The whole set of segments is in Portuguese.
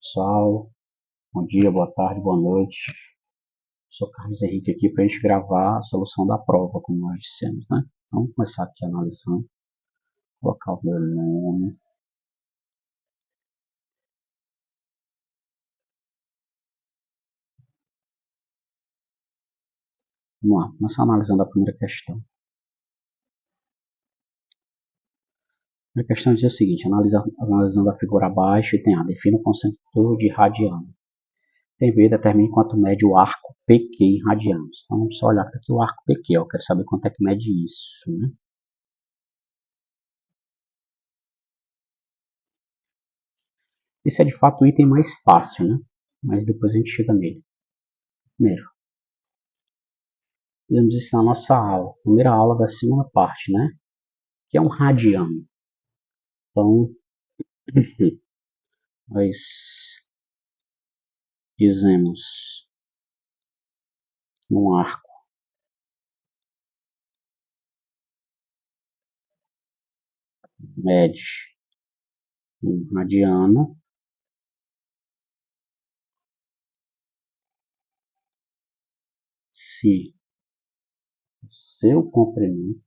Pessoal, bom dia, boa tarde, boa noite. Sou Carlos Henrique aqui para a gente gravar a solução da prova, como nós dissemos, né? Então, vamos começar aqui analisando, colocar o meu nome. Vamos lá, começar analisando a primeira questão. A primeira questão diz o seguinte: analisando a figura abaixo, tem A, defina o conceito de radiano. Tem B, determine quanto mede o arco PQ em radianos. Então, vamos só olhar aqui o arco PQ, eu quero saber quanto é que mede isso, né? Esse é de fato o item mais fácil, né? Mas depois a gente chega nele. Primeiro, fizemos isso na nossa aula, primeira aula da segunda parte, né? Que é um radiano. Então, nós dizemos que um arco mede um radiano se o seu comprimento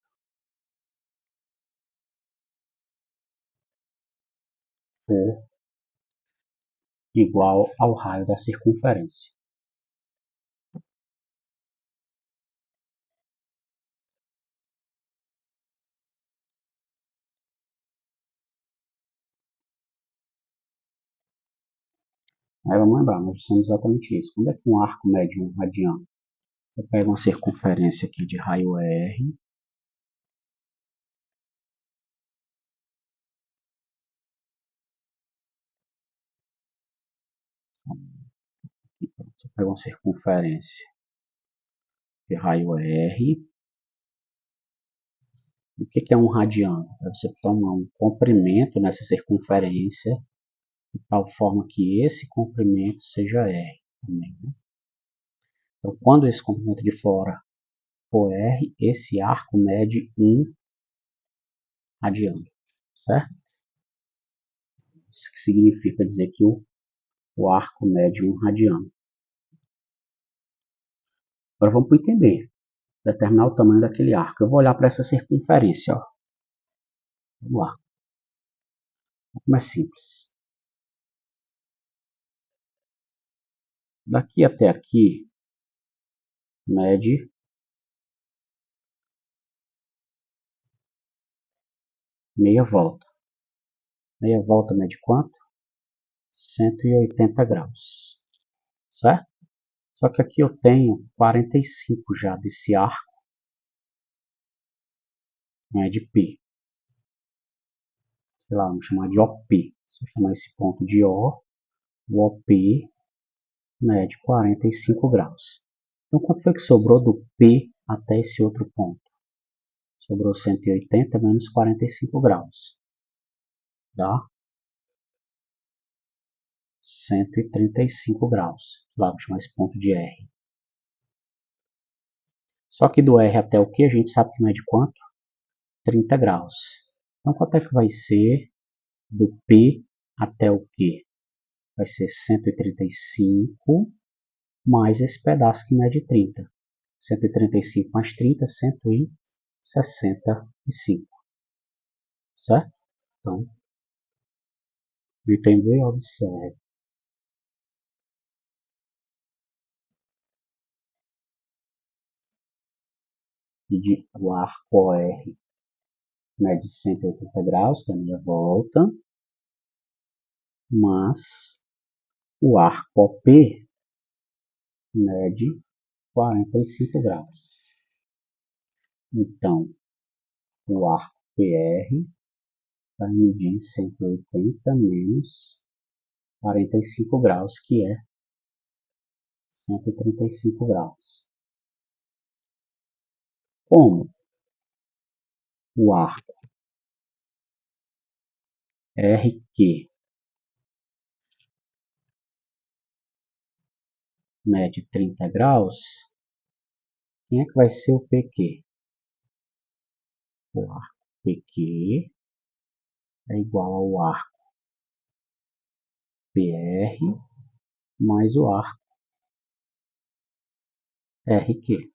for igual ao raio da circunferência. Aí vamos lembrar, nós dissemos exatamente isso. Quando é que um arco mede um radiano? Você pega uma circunferência aqui de raio R, você pega uma circunferência de raio R. O que é um radiano? Você toma um comprimento nessa circunferência de tal forma que esse comprimento seja R também, né? Então, quando esse comprimento de fora for R, esse arco mede 1 radiano, certo? Isso que significa dizer que o arco mede 1 radiano. Agora vamos para o item B, determinar o tamanho daquele arco. Eu vou olhar para essa circunferência, ó. Vamos lá. Como é simples. Daqui até aqui mede meia volta. Meia volta mede quanto? 180 graus, certo? Só que aqui eu tenho 45 já desse arco, mede P. Sei lá, vamos chamar de OP. Se eu chamar esse ponto de O, o OP mede 45 graus. Então, quanto foi que sobrou do P até esse outro ponto? Sobrou 180 menos 45 graus. Dá 135 graus. Lá, vou chamar esse ponto de R. Só que do R até o Q a gente sabe que mede quanto? 30 graus. Então, quanto é que vai ser do P até o Q? Vai ser 135 mais esse pedaço que mede 30. 135 mais 30, 165. Certo? Então, item B, observe. O arco OR mede 180 graus, que é a minha volta, mas o arco OP mede 45 graus. Então, o arco PR vai medir 180 menos 45 graus, que é 135 graus. Como o arco RQ mede 30 graus, quem é que vai ser o PQ? O arco PQ é igual ao arco PR mais o arco RQ,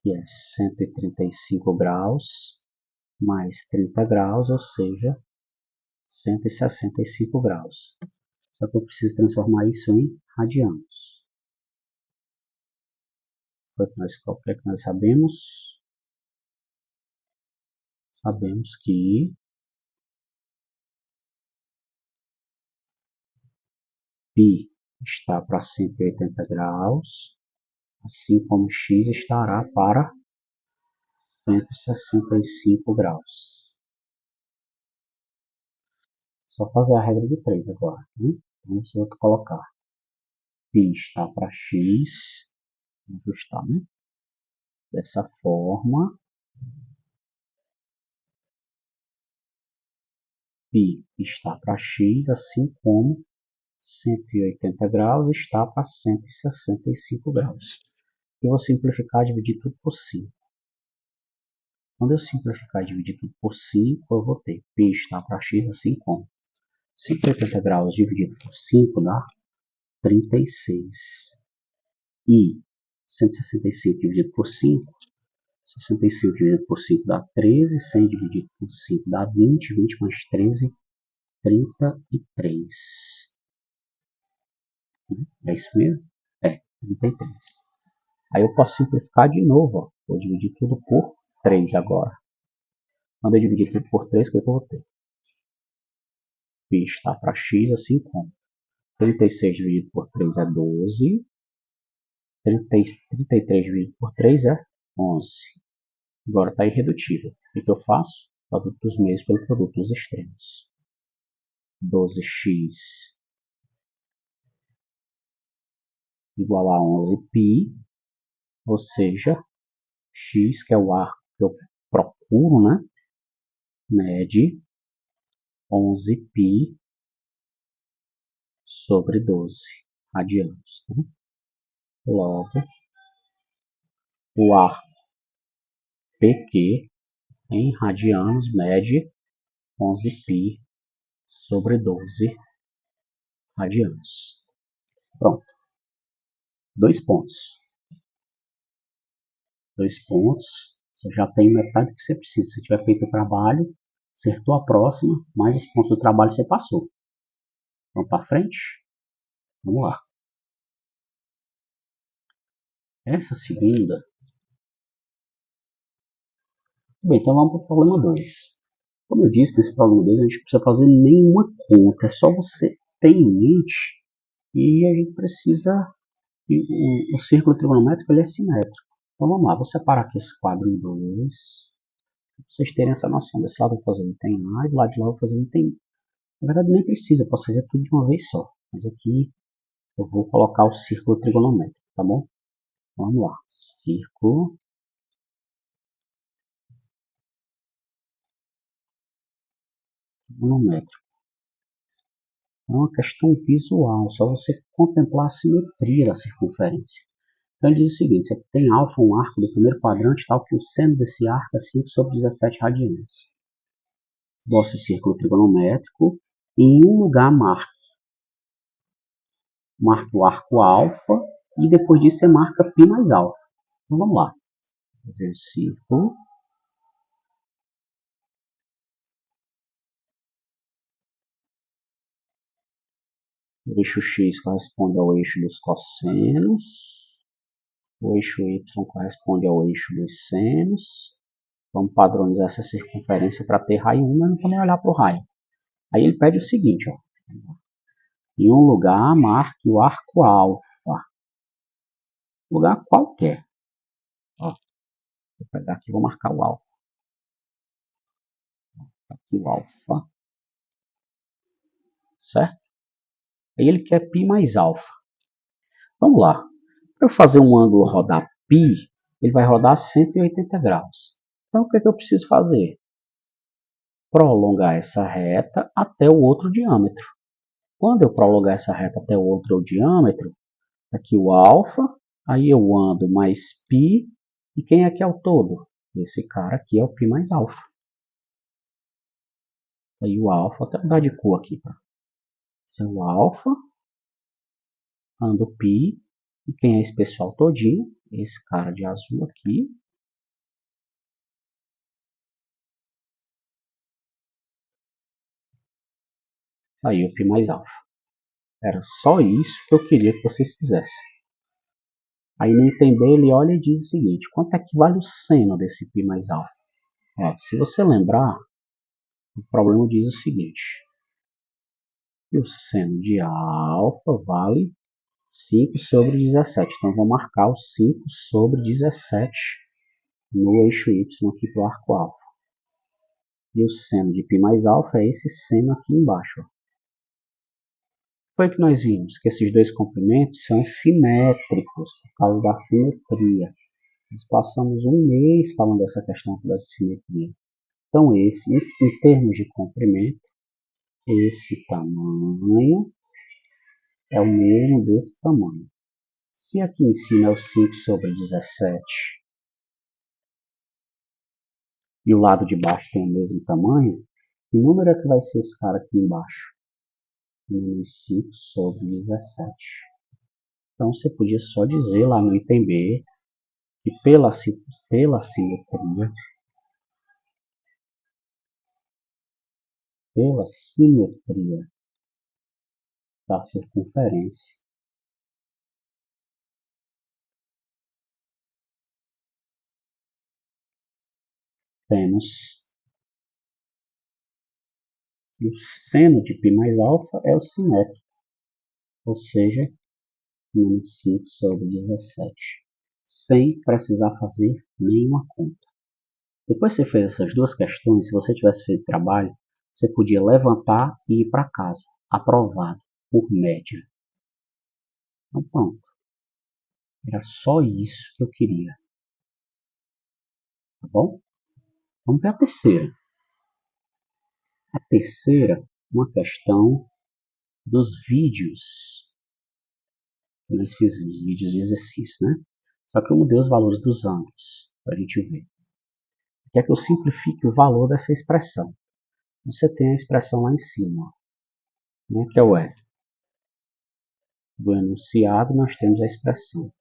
que é 135 graus mais 30 graus, ou seja, 165 graus. Só que eu preciso transformar isso em radianos. O que é que nós sabemos? Sabemos que π está para 180 graus, assim como x estará para 165 graus. Só fazer a regra de 3 agora, né? Então você vai colocar π está para x, vamos ajustar, né? Dessa forma, π está para x, assim como 180 graus está para 165 graus. Eu vou simplificar e dividir tudo por 5. Quando eu simplificar e dividir tudo por 5, eu vou ter π está para x, assim como 180 graus dividido por 5 dá 36. E 165 dividido por 5, 65 dividido por 5 dá 13, 100 dividido por 5 dá 20, 20 mais 13, 33. É isso mesmo? É, 33. Aí eu posso simplificar de novo, ó. Vou dividir tudo por 3 agora. Quando eu dividir tudo por 3, o que eu vou ter? P está para x, assim como 36 dividido por 3 é 12. 33 dividido por 3 é 11. Agora está irredutível. O que eu faço? Produto dos meios pelo produto dos extremos. 12x igual a 11π, ou seja, x, que é o arco que eu procuro, né? Mede 11π sobre 12 radianos. Né? Logo, o arco PQ em radianos mede 11π sobre 12 radianos. Pronto. 2 pontos. 2 pontos. Você já tem metade do que você precisa. Se tiver feito o trabalho, acertou a próxima, mais os pontos do trabalho você passou. Vamos para frente? Vamos lá. Essa segunda. Bem, então vamos para o problema 2. Como eu disse, nesse problema 2 a gente não precisa fazer nenhuma conta. É só você ter em mente e a gente precisa. O círculo trigonométrico ele é simétrico. Então vamos lá, vou separar aqui esse quadro em dois. Para vocês terem essa noção. Desse lado eu vou fazer um item A e do lado de lá eu vou fazer um item B. Na verdade nem precisa, eu posso fazer tudo de uma vez só. Mas aqui eu vou colocar o círculo trigonométrico, tá bom? Vamos lá. Círculo trigonométrico. É uma questão visual, só você contemplar a simetria da circunferência. Então ele diz o seguinte, você tem alfa, um arco do primeiro quadrante, tal que o seno desse arco é 5 sobre 17 radianos. Gosto do círculo trigonométrico. Em um lugar marque o arco alfa e depois disso você marca π mais alfa. Então vamos lá. Fazer o círculo. O eixo x corresponde ao eixo dos cossenos. O eixo y corresponde ao eixo dos senos. Vamos padronizar essa circunferência para ter raio 1, mas não vou nem olhar para o raio. Aí ele pede o seguinte, ó. Em um lugar, marque o arco alfa. Lugar qualquer. Ó, vou pegar aqui e vou marcar o alfa. Aqui o alfa. Certo? Aí ele quer π mais alfa. Vamos lá. Para eu fazer um ângulo rodar π, ele vai rodar 180 graus. Então, o que é que eu preciso fazer? Prolongar essa reta até o outro diâmetro. Quando eu prolongar essa reta até o outro diâmetro, aqui o alfa, aí eu ando mais π, e quem é que é o todo? Esse cara aqui é o π mais alfa. Aí o alfa, até mudar de cor aqui, seu alfa, ando π, e quem é esse pessoal todinho? Esse cara de azul aqui. Aí o π mais alfa. Era só isso que eu queria que vocês fizessem. Aí no item B ele olha e diz o seguinte: quanto é que vale o seno desse π mais alfa? Se você lembrar, o problema diz o seguinte: e o seno de alfa vale 5 sobre 17. Então, vou marcar o 5 sobre 17 no eixo Y aqui para o arco alfa. E o seno de π mais alfa é esse seno aqui embaixo. Foi que nós vimos que esses dois comprimentos são simétricos por causa da simetria. Nós passamos um mês falando dessa questão da simetria. Então, esse, em termos de comprimento, esse tamanho é o mesmo desse tamanho. Se aqui em cima é o 5 sobre 17 e o lado de baixo tem o mesmo tamanho, que número é que vai ser esse cara aqui embaixo? Menos 5 sobre 17. Então você podia só dizer lá no item B que pela simetria da circunferência, temos que o seno de π mais alfa é o simétrico, ou seja, menos 5 sobre 17, sem precisar fazer nenhuma conta. Depois que você fez essas duas questões, se você tivesse feito trabalho, você podia levantar e ir para casa, aprovado, por média. Então pronto, era só isso que eu queria, tá bom? Vamos para a terceira. A terceira, uma questão dos vídeos que nós fizemos, vídeos de exercício, né? Só que eu mudei os valores dos ângulos, para a gente ver. Quer que eu simplifique o valor dessa expressão. Você tem a expressão lá em cima, né, que é o E. Do enunciado nós temos a expressão.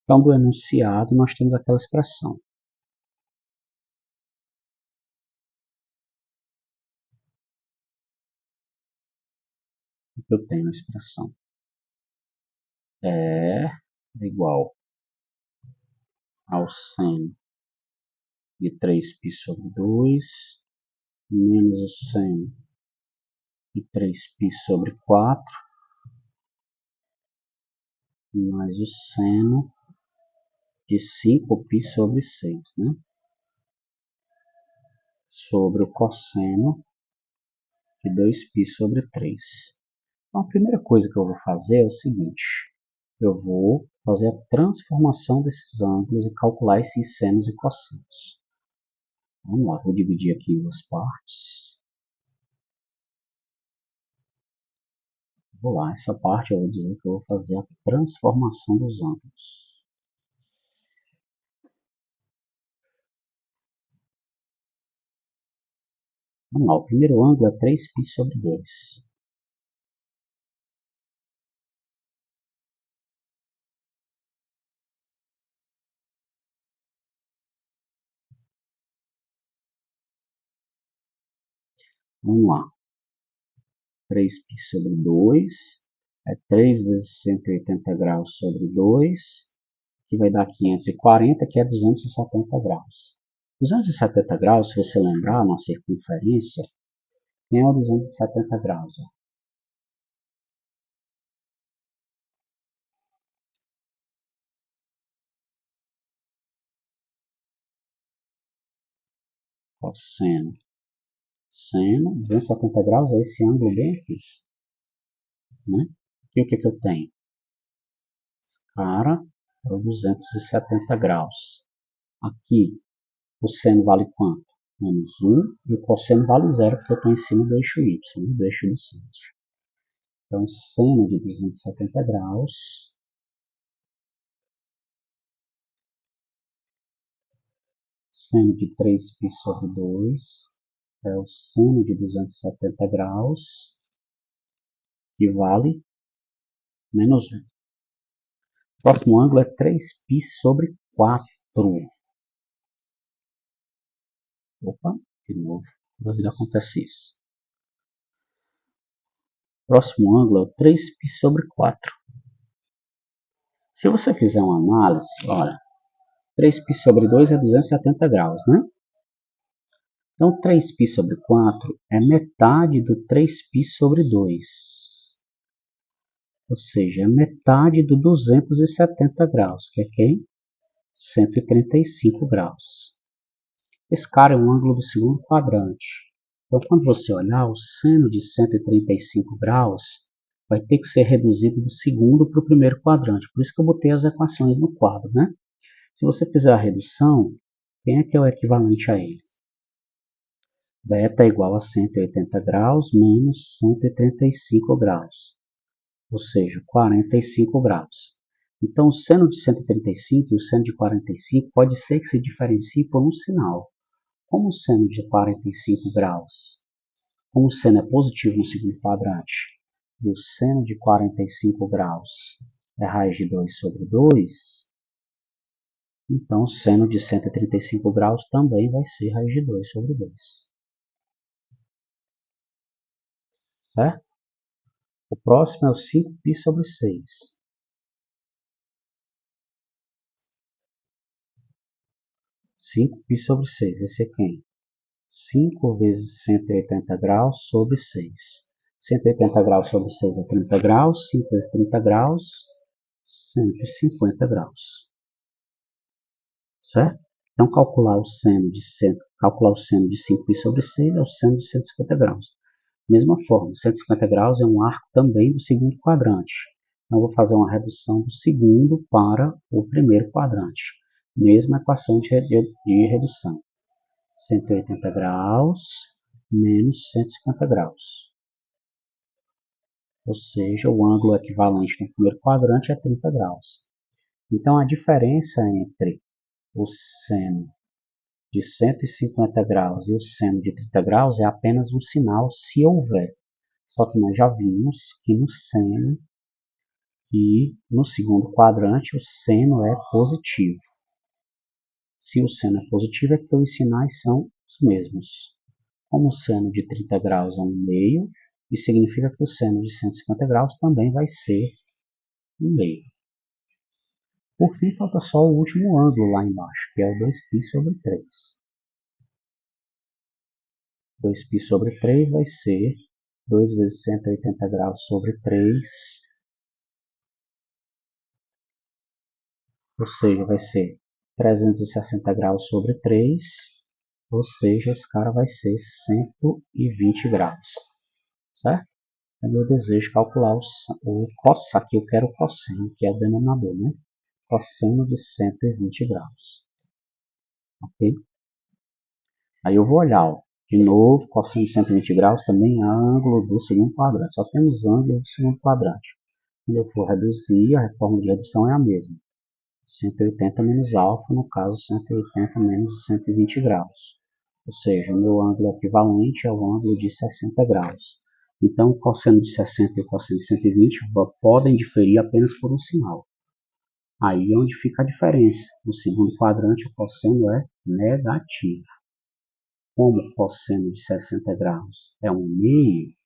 Então, do enunciado nós temos aquela expressão. Eu tenho a expressão é igual ao seno de 3π sobre 2 menos o seno de 3π sobre 4 mais o seno de 5π sobre 6, né? Sobre o cosseno de 2π sobre 3. Então, a primeira coisa que eu vou fazer é o seguinte: eu vou fazer a transformação desses ângulos e calcular esses senos e cossenos. Vamos lá, vou dividir aqui em duas partes. Vou lá, essa parte eu vou dizer que eu vou fazer a transformação dos ângulos. Vamos lá, o primeiro ângulo é 3π sobre 2. Vamos lá, 3π sobre 2 é 3 vezes 180 graus sobre 2, que vai dar 540, que é 270 graus. 270 graus, se você lembrar, na circunferência, tem o 270 graus. Ó. Cosseno. Seno, 270 graus é esse ângulo bem aqui. Né? E o que eu tenho? Esse cara é o 270 graus. Aqui, o seno vale quanto? Menos 1. E o cosseno vale 0, porque eu estou em cima do eixo Y, do eixo do centro. Então, seno de 270 graus seno de 3π sobre 2 é o seno de 270 graus, que vale menos 1. O próximo ângulo é 3π sobre 4. Opa, de novo, às vezes acontece isso. O próximo ângulo é o 3π sobre 4. Se você fizer uma análise, olha, 3π sobre 2 é 270 graus, né? Então, 3π sobre 4 é metade do 3π sobre 2. Ou seja, é metade do 270 graus, que é quem? 135 graus. Esse cara é um ângulo do segundo quadrante. Então, quando você olhar, o seno de 135 graus vai ter que ser reduzido do segundo para o primeiro quadrante. Por isso que eu botei as equações no quadro, né? Se você fizer a redução, quem é que é o equivalente a ele? Beta é igual a 180 graus menos 135 graus, ou seja, 45 graus. Então, o seno de 135 e o seno de 45 pode ser que se diferencie por um sinal. Como o seno de 45 graus, como o seno é positivo no segundo quadrante, e o seno de 45 graus é raiz de 2 sobre 2, então o seno de 135 graus também vai ser raiz de 2 sobre 2. Certo? O próximo é o 5π sobre 6. 5π sobre 6 vai ser quem? 5 vezes 180 graus sobre 6. 180 graus sobre 6 é 30 graus. 5 vezes 30 graus, 150 graus. Certo? Então, calcular o seno de 5π sobre 6 é o seno de 150 graus. Mesma forma, 150 graus é um arco também do segundo quadrante. Então, eu vou fazer uma redução do segundo para o primeiro quadrante. Mesma equação de redução. 180 graus menos 150 graus. Ou seja, o ângulo equivalente no primeiro quadrante é 30 graus. Então, a diferença entre o seno de 150 graus e o seno de 30 graus é apenas um sinal, se houver. Só que nós já vimos que no seno e no segundo quadrante o seno é positivo. Se o seno é positivo, é porque os sinais são os mesmos. Como o seno de 30 graus é 1/2, isso significa que o seno de 150 graus também vai ser 1/2. Por fim, falta só o último ângulo lá embaixo, que é o 2π sobre 3. 2π sobre 3 vai ser 2 vezes 180 graus sobre 3, ou seja, vai ser 360 graus sobre 3, ou seja, esse cara vai ser 120 graus, certo? Então, eu desejo calcular o cosseno, aqui eu quero o cosseno, que é o denominador, né? Cosseno de 120 graus, ok? Aí eu vou olhar, ó, de novo, cosseno de 120 graus também é ângulo do segundo quadrante, só temos ângulo do segundo quadrante. Quando eu for reduzir, a forma de redução é a mesma. 180 menos alfa, no caso 180 menos 120 graus. Ou seja, o meu ângulo equivalente é o ângulo de 60 graus. Então, o cosseno de 60 e o cosseno de 120 podem diferir apenas por um sinal. Aí é onde fica a diferença. No segundo quadrante, o cosseno é negativo. Como o cosseno de 60 graus é 1/2,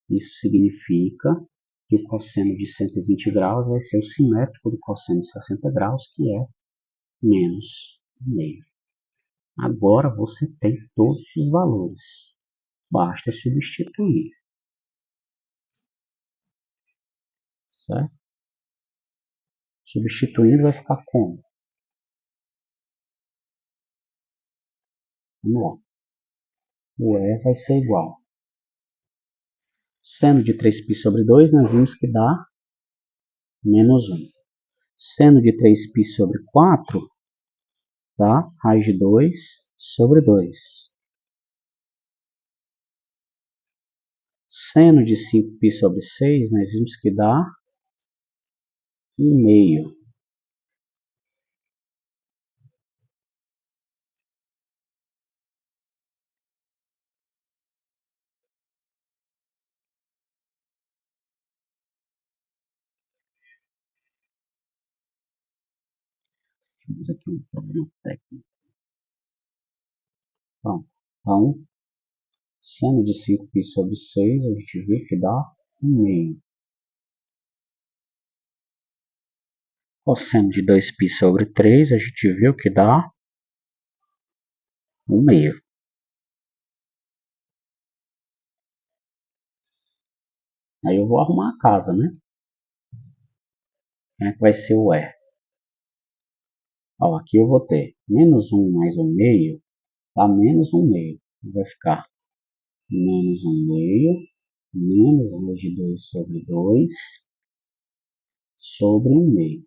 isso significa que o cosseno de 120 graus vai ser o simétrico do cosseno de 60 graus, que é menos 1/2. Agora você tem todos os valores. Basta substituir. Certo? Substituindo vai ficar como? Vamos lá. O E vai ser igual. Seno de 3π sobre 2, nós vimos que dá menos 1. Seno de 3π sobre 4 dá raiz de 2 sobre 2. Seno de 5π sobre 6, nós vimos que dá 1/2. temos aqui um problema técnico. Pronto. Então, seno de 5π sobre 6, a gente vê que dá 1/2. Cosseno de 2π sobre 3, a gente viu que dá 1/2. Aí eu vou arrumar a casa, né? Como é que vai ser o E? Ó, aqui eu vou ter menos 1 mais 1/2, dá menos 1/2. Vai ficar menos 1/2, menos raiz de 2 sobre 2, sobre 1/2.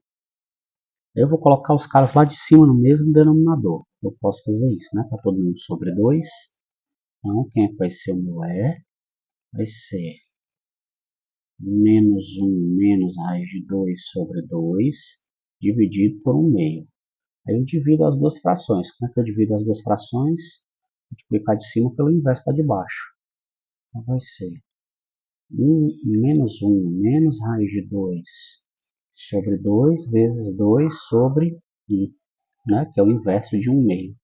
Eu vou colocar os caras lá de cima no mesmo denominador. Eu posso fazer isso, né? Para todo mundo sobre 2. Então, quem é que vai ser o meu E? Vai ser menos 1 menos raiz de 2 sobre 2, dividido por 1/2. Aí eu divido as duas frações. Como é que eu divido as duas frações? Multiplicar de cima pelo inverso da de baixo. Então vai ser menos 1 menos raiz de 2 sobre 2 vezes 2 sobre 1, né? Que é o inverso de 1/2.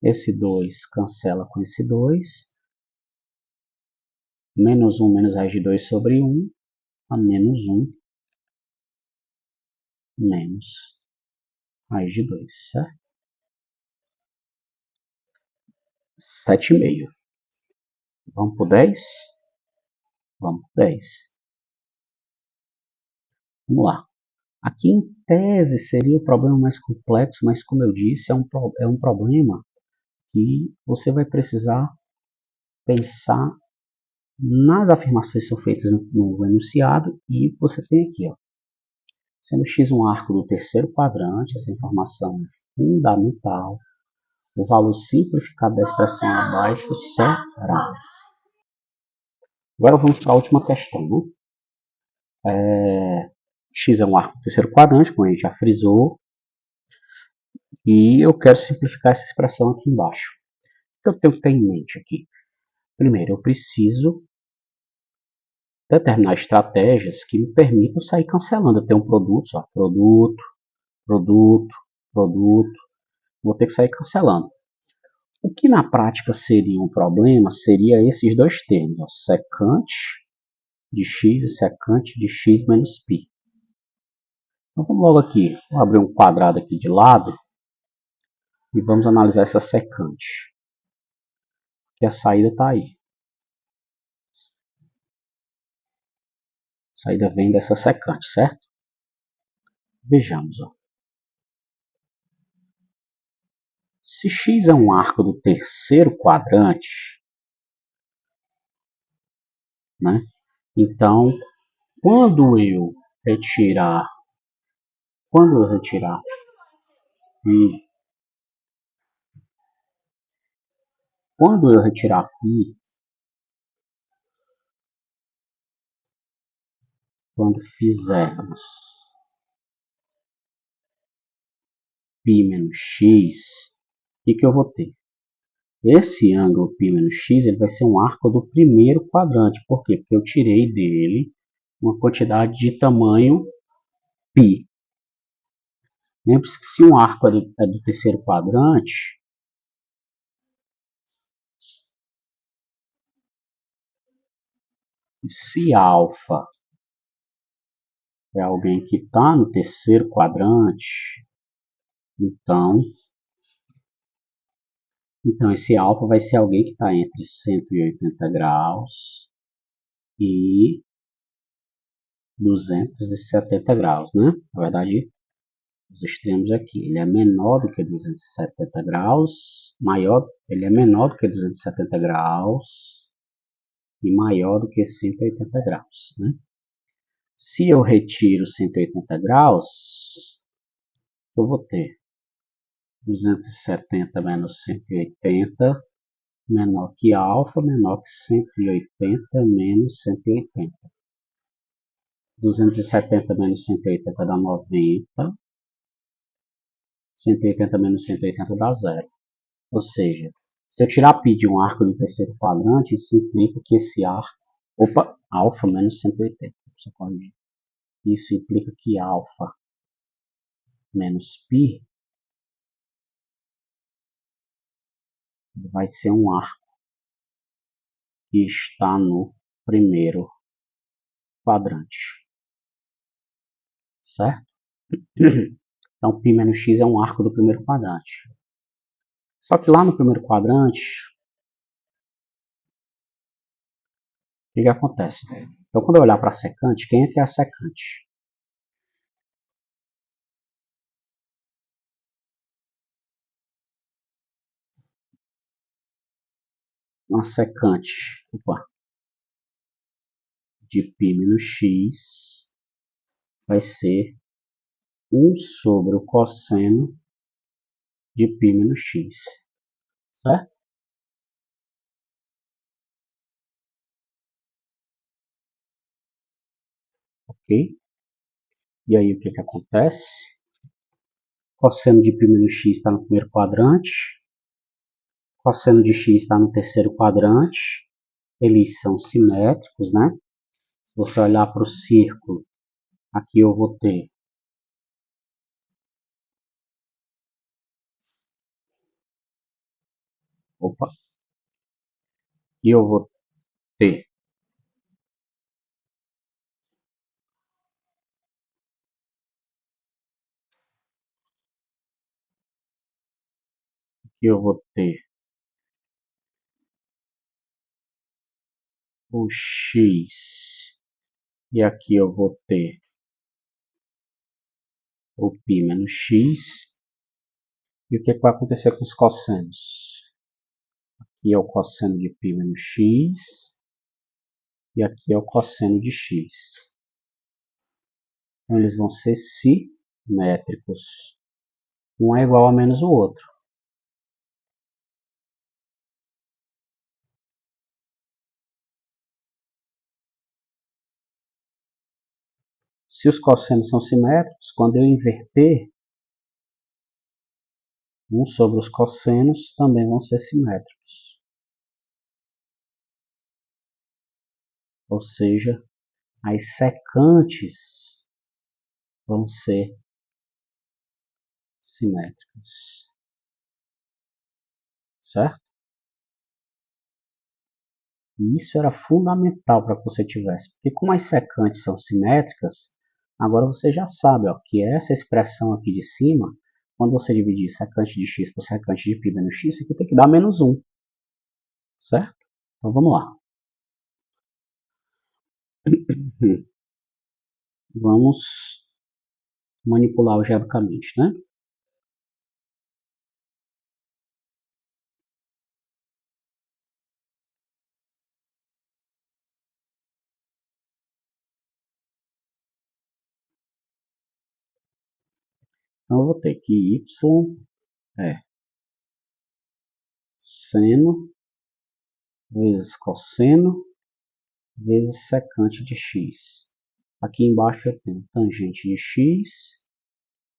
Esse 2 cancela com esse 2. Menos 1 menos raiz de 2 sobre 1 a menos 1 menos raiz de 2, certo? 7/2. Vamos para o 10? Vamos para o 10. Vamos lá. Aqui, em tese, seria o problema mais complexo, mas, como eu disse, é um problema que você vai precisar pensar nas afirmações que são feitas no enunciado, e você tem aqui, ó, sendo x um arco do terceiro quadrante, essa informação é fundamental, o valor simplificado da expressão abaixo será. Agora vamos para a última questão, né? X é um arco do terceiro quadrante, como a gente já frisou, e eu quero simplificar essa expressão aqui embaixo. O que eu tenho que ter em mente aqui? Primeiro, eu preciso determinar estratégias que me permitam sair cancelando. Eu tenho um produto, ó, produto, produto, produto. Vou ter que sair cancelando. O que na prática seria um problema seria esses dois termos, ó, secante de x e secante de x menos π. Então vamos logo aqui, vou abrir um quadrado aqui de lado e vamos analisar essa secante. Que a saída está aí. A saída vem dessa secante, certo? Vejamos, ó. Se x é um arco do terceiro quadrante, né? Então, quando eu retirar π, quando fizermos π menos x, o que eu vou ter? Esse ângulo π menos x ele vai ser um arco do primeiro quadrante. Por quê? Porque eu tirei dele uma quantidade de tamanho π. Lembre-se que se um arco é do terceiro quadrante, se alfa é alguém que está no terceiro quadrante, então esse alfa vai ser alguém que está entre 180 graus e 270 graus, né? Na verdade, os extremos aqui, ele é menor do que 270 graus, ele é menor do que 270 graus e maior do que 180 graus, né? Se eu retiro 180 graus, eu vou ter 270 menos 180 menor que alfa, menor que 180 menos 180. 270 menos 180 dá 90. 180 menos 180 dá 0. Ou seja, se eu tirar π de um arco do terceiro quadrante, isso implica que esse arco... alfa menos 180. Isso implica que alfa menos π vai ser um arco que está no primeiro quadrante, certo? Então, π menos x é um arco do primeiro quadrante. Só que lá no primeiro quadrante, o que acontece? Então, quando eu olhar para a secante, quem é que é a secante? Uma secante de π menos x vai ser 1 sobre o cosseno de π menos x, certo? Ok? E aí o que acontece? Cosseno de π menos x está no primeiro quadrante, cosseno de x está no terceiro quadrante, eles são simétricos, né? Se você olhar para o círculo, aqui eu vou ter e eu vou ter o x e aqui eu vou ter o π menos x. E o que vai acontecer com os cossenos? Aqui é o cosseno de π menos x e aqui é o cosseno de x. Então eles vão ser simétricos. Um é igual a menos o outro. Se os cossenos são simétricos, quando eu inverter, 1 sobre os cossenos também vão ser simétricos. Ou seja, as secantes vão ser simétricas. Certo? E isso era fundamental para que você tivesse, porque como as secantes são simétricas, agora você já sabe ó, que essa expressão aqui de cima, quando você dividir secante de x por secante de π menos x, isso aqui tem que dar menos 1. Certo? Então vamos lá. Vamos manipular algebricamente, né? Então eu vou ter que y é seno vezes cosseno vezes secante de x. Aqui embaixo eu tenho tangente de x,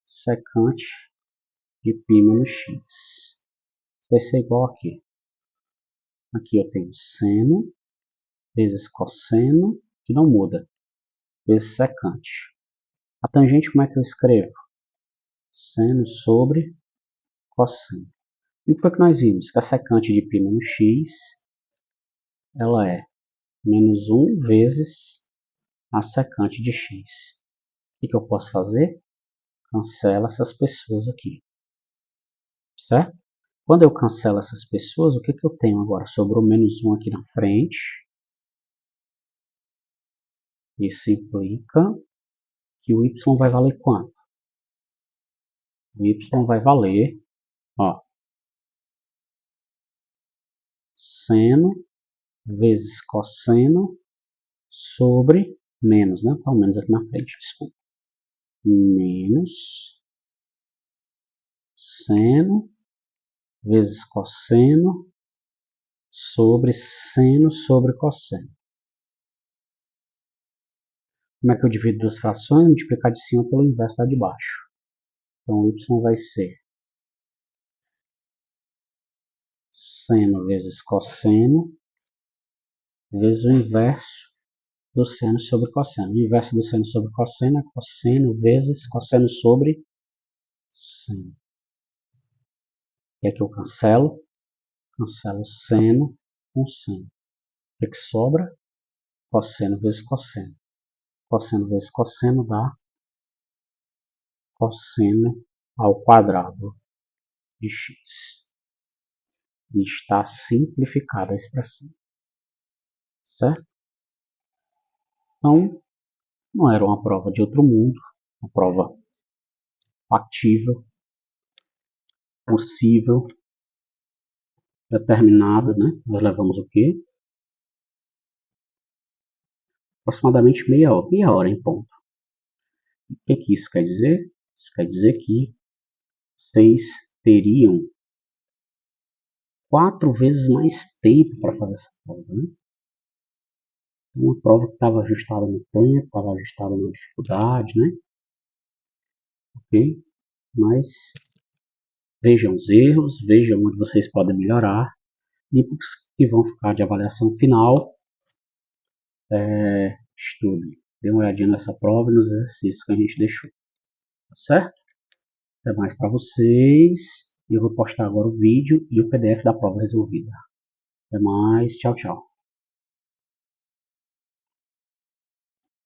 secante de π menos x. Vai ser igual aqui. Aqui eu tenho seno vezes cosseno, que não muda, vezes secante. A tangente como é que eu escrevo? Seno sobre cosseno. E o que foi que nós vimos? Que a secante de π menos x, ela é menos 1 vezes a secante de x. O que eu posso fazer? Cancela essas pessoas aqui. Certo? Quando eu cancelo essas pessoas, o que eu tenho agora? Sobrou menos 1 aqui na frente. Isso implica que o y vai valer quanto? O y vai valer, ó, seno vezes cosseno sobre menos, né? Tá o menos aqui na frente, desculpa. Menos seno vezes cosseno sobre seno sobre cosseno. Como é que eu divido duas frações? Multiplicar de cima pelo inverso da de baixo. Então, y vai ser seno vezes cosseno vezes o inverso do seno sobre cosseno. O inverso do seno sobre cosseno é cosseno vezes cosseno sobre seno. E aqui eu cancelo seno com seno. O que sobra? Cosseno vezes cosseno. Cosseno vezes cosseno dá cosseno ao quadrado de x. E está simplificada a expressão. Certo? Então, não era uma prova de outro mundo, uma prova factível, possível, determinada, né? Nós levamos o quê? Aproximadamente meia hora em ponto. O que isso quer dizer? Isso quer dizer que vocês teriam 4 vezes mais tempo para fazer essa prova, né? Uma prova que estava ajustada no tempo, estava ajustada na dificuldade, né? Ok? Mas vejam os erros, vejam onde vocês podem melhorar e os que vão ficar de avaliação final, estude. Dê uma olhadinha nessa prova e nos exercícios que a gente deixou. Tá certo? Até mais para vocês. Eu vou postar agora o vídeo e o PDF da prova resolvida. Até mais. Tchau, tchau.